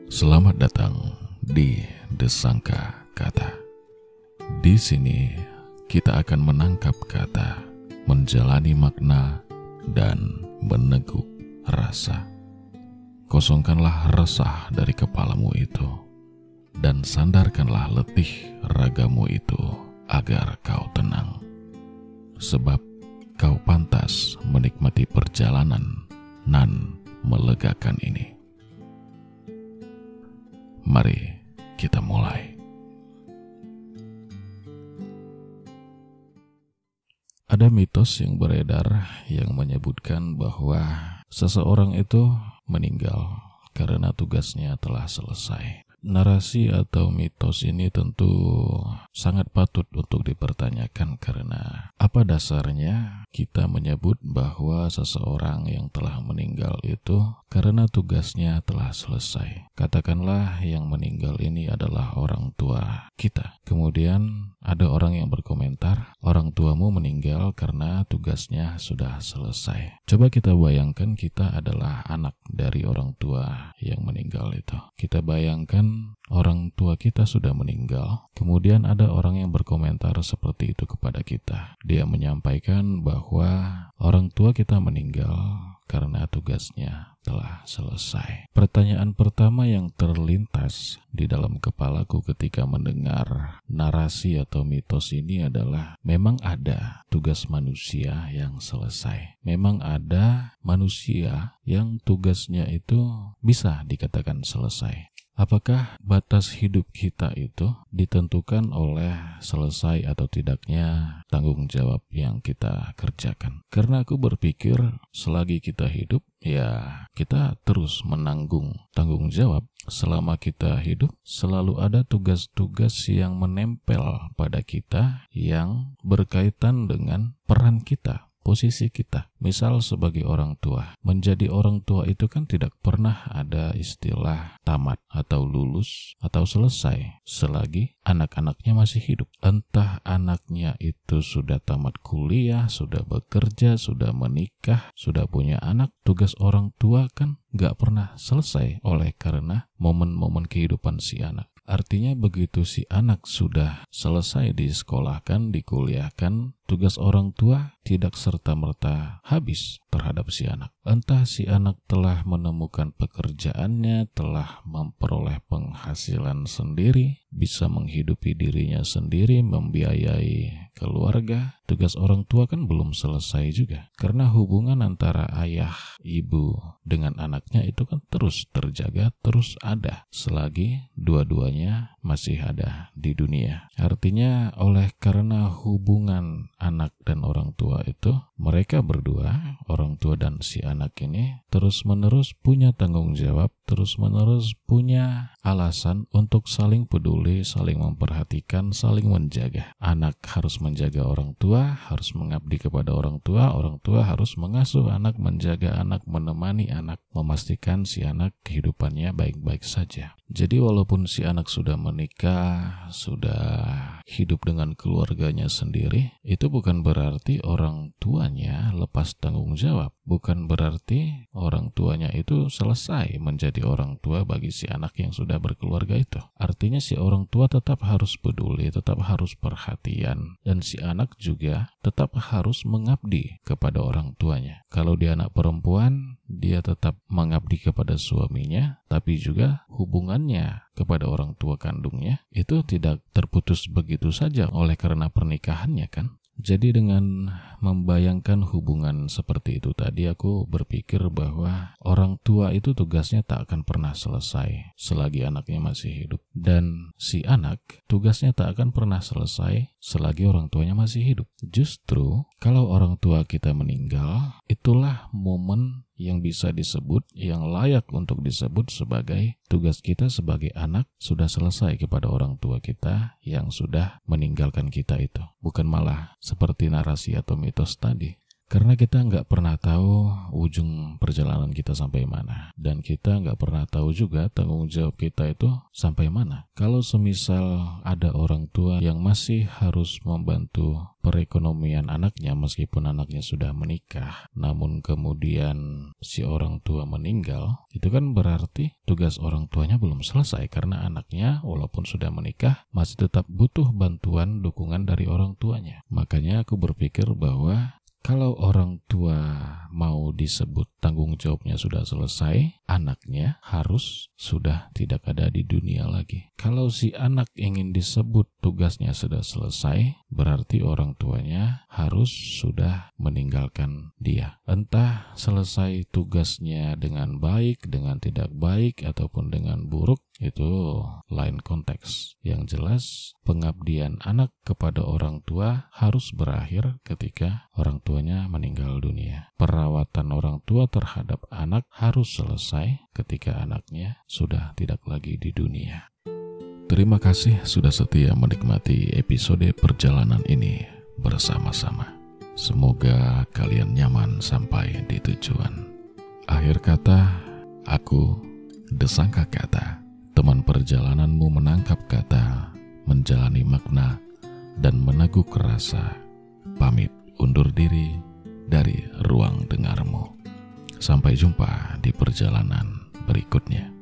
Selamat datang di Desangka Kata. Di sini kita akan menangkap kata, menjalani makna, dan meneguk rasa. Kosongkanlah resah dari kepalamu itu, dan sandarkanlah letih ragamu itu agar kau tenang. Sebab kau pantas menikmati perjalanan nan melegakan ini. Mari kita mulai. Ada mitos yang beredar yang menyebutkan bahwa seseorang itu meninggal karena tugasnya telah selesai. Narasi atau mitos ini tentu sangat patut untuk dipertanyakan karena apa dasarnya kita menyebut bahwa seseorang yang telah meninggal itu karena tugasnya telah selesai. Katakanlah yang meninggal ini adalah orang tua kita. Kemudian ada orang yang berkomentar, orang tuamu meninggal karena tugasnya sudah selesai. Coba kita bayangkan kita adalah anak dari orang tua yang meninggal itu. Kita bayangkan orang tua kita sudah meninggal, kemudian ada orang yang berkomentar seperti itu kepada kita. Dia menyampaikan bahwa orang tua kita meninggal karena tugasnya telah selesai. Pertanyaan pertama yang terlintas di dalam kepalaku ketika mendengar narasi atau mitos ini adalah, memang ada tugas manusia yang selesai. Memang ada manusia yang tugasnya itu bisa dikatakan selesai. Apakah batas hidup kita itu ditentukan oleh selesai atau tidaknya tanggung jawab yang kita kerjakan? Karena aku berpikir selagi kita hidup, ya kita terus menanggung tanggung jawab. Selama kita hidup, selalu ada tugas-tugas yang menempel pada kita yang berkaitan dengan peran kita, posisi kita. Misal sebagai orang tua, menjadi orang tua itu kan tidak pernah ada istilah tamat atau lulus atau selesai selagi anak-anaknya masih hidup. Entah anaknya itu sudah tamat kuliah, sudah bekerja, sudah menikah, sudah punya anak, tugas orang tua kan gak pernah selesai oleh karena momen-momen kehidupan si anak. Artinya begitu si anak sudah selesai disekolahkan, dikuliahkan, tugas orang tua tidak serta-merta habis terhadap si anak. Entah si anak telah menemukan pekerjaannya, telah memperoleh penghasilan sendiri, bisa menghidupi dirinya sendiri, membiayai keluarga. Tugas orang tua kan belum selesai juga. Karena hubungan antara ayah, ibu dengan anaknya itu kan terus terjaga, terus ada selagi dua-duanya masih ada di dunia. Artinya oleh karena hubungan anak dan orang tua itu, mereka berdua, orang tua dan si anak ini terus-menerus punya tanggung jawab, terus-menerus punya alasan untuk saling peduli, saling memperhatikan, saling menjaga. Anak harus menjaga orang tua, harus mengabdi kepada orang tua harus mengasuh anak, menjaga anak, menemani anak, memastikan si anak kehidupannya baik-baik saja. Jadi walaupun si anak sudah menikah, sudah hidup dengan keluarganya sendiri, itu bukan berarti orang tuanya lepas tanggung jawab. Bukan berarti orang tuanya itu selesai menjadi orang tua bagi si anak yang sudah berkeluarga itu. Artinya si orang tua tetap harus peduli, tetap harus perhatian, dan si anak juga tetap harus mengabdi kepada orang tuanya. Kalau dia anak perempuan, dia tetap mengabdi kepada suaminya, tapi juga hubungannya kepada orang tua kandungnya itu tidak terputus begitu saja oleh karena pernikahannya kan. Jadi dengan membayangkan hubungan seperti itu tadi, aku berpikir bahwa orang tua itu tugasnya tak akan pernah selesai selagi anaknya masih hidup. Dan si anak tugasnya tak akan pernah selesai selagi orang tuanya masih hidup. Justru kalau orang tua kita meninggal, itulah momen yang bisa disebut, yang layak untuk disebut sebagai tugas kita sebagai anak sudah selesai kepada orang tua kita yang sudah meninggalkan kita itu. Bukan malah seperti narasi atau mitos tadi. Karena kita nggak pernah tahu ujung perjalanan kita sampai mana. Dan kita nggak pernah tahu juga tanggung jawab kita itu sampai mana. Kalau semisal ada orang tua yang masih harus membantu perekonomian anaknya meskipun anaknya sudah menikah, namun kemudian si orang tua meninggal, itu kan berarti tugas orang tuanya belum selesai karena anaknya walaupun sudah menikah masih tetap butuh bantuan dukungan dari orang tuanya. Makanya aku berpikir bahwa kalau orang tua mau disebut tanggung jawabnya sudah selesai, anaknya harus sudah tidak ada di dunia lagi. Kalau si anak ingin disebut tugasnya sudah selesai, berarti orang tuanya harus sudah meninggalkan dia. Entah selesai tugasnya dengan baik, dengan tidak baik, ataupun dengan buruk, itu lain konteks. Yang jelas, pengabdian anak kepada orang tua harus berakhir ketika orang tuanya meninggal dunia. Perawatan orang tua terhadap anak harus selesai ketika anaknya sudah tidak lagi di dunia. Terima kasih sudah setia menikmati episode perjalanan ini bersama-sama. Semoga kalian nyaman sampai di tujuan. Akhir kata, aku Desangka Kata. Teman perjalananmu menangkap kata, menjalani makna, dan meneguk rasa. Pamit undur diri dari ruang dengarmu. Sampai jumpa di perjalanan berikutnya.